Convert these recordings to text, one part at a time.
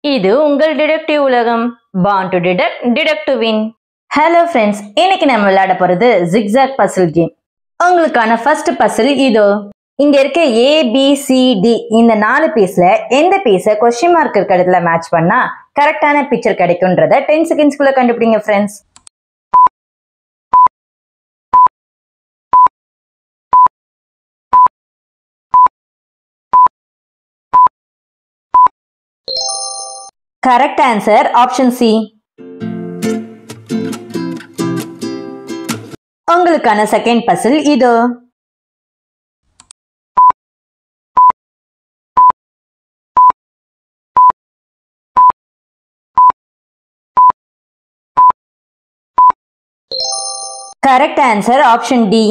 இது உங்கள் டிடெக்டிவ் உலகம். Born to detect, detect to win. Hello friends, இன்னைக்கு நம்ம விளையாட போறது ஜிக்ஸாக் பசில் கேம். உங்களுக்கான ஃபர்ஸ்ட் பசில் இதோ. இங்க இருக்க ABCD இந்த 4 பீஸ்ல எந்த பீஸை கொஸ்டின் மார்க் இருக்க இடத்துல மேட்ச் பண்ணா கரெக்டான பிக்சர் கிடைக்கும்ன்றத 10 செகண்ட்ஸ்குள்ள கண்டுபிடிங்க friends. Correct answer option C. உங்களுக்கான செகண்ட் பசில் இதோ. Correct answer option D.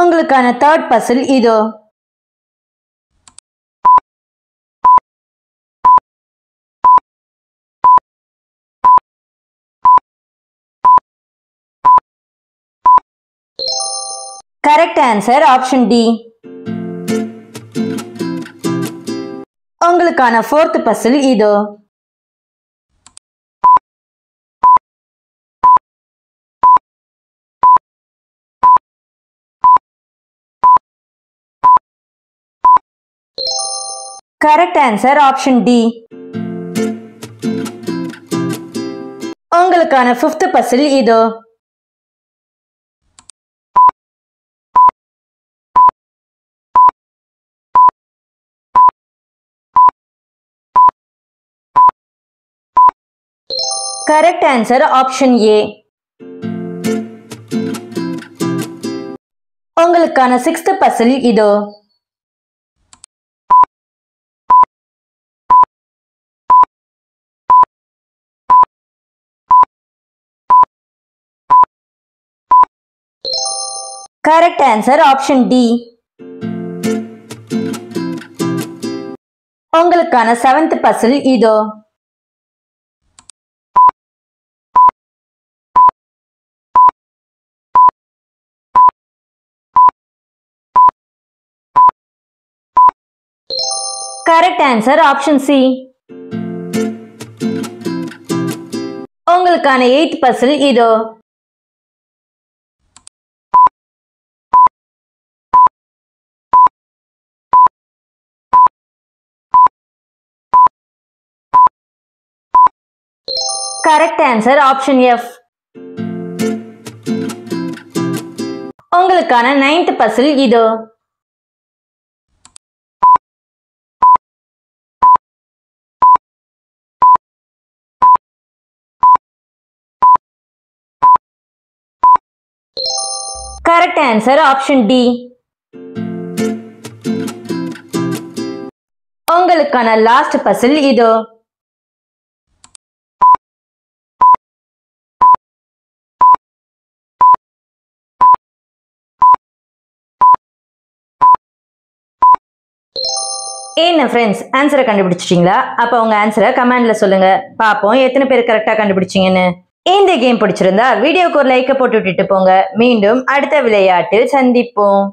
உங்களுக்கான தேர்ட் பசில் இதோ. Correct answer option D. உங்களுக்கான ஃபோர்த் பசில் இதோ. Correct answer option D. உங்களுக்கான ஃபிஃப்த் பசில் இதோ. Correct answer option A. உங்களுக்கான சிக்ஸ்த் பசில் இதோ. Correct answer option D. உங்களுக்கான செவன்த் பசில் இதோ. Correct answer option C. உங்களுக்கான எய்த் பசில் இதோ. Correct answer option F. உங்களுக்கான நைன்த் பசில் இதோ. Correct answer option D. உங்களுக்கான லாஸ்ட் பசில் இதோ. என்ன ஃப்ரெண்ட்ஸ், ஆன்சரை கண்டுபிடிச்சிட்டீங்களா? அப்ப உங்க ஆன்சரை கமெண்ட்ல சொல்லுங்க. பாப்போம் எத்தனை பேர் கரெக்டா கண்டுபிடிச்சீங்கன்னு. இந்த கேம் பிடிச்சிருந்தா வீடியோக்கு ஒரு லைக்கை போட்டு விட்டுட்டு போங்க. மீண்டும் அடுத்த விளையாட்டில் சந்திப்போம்.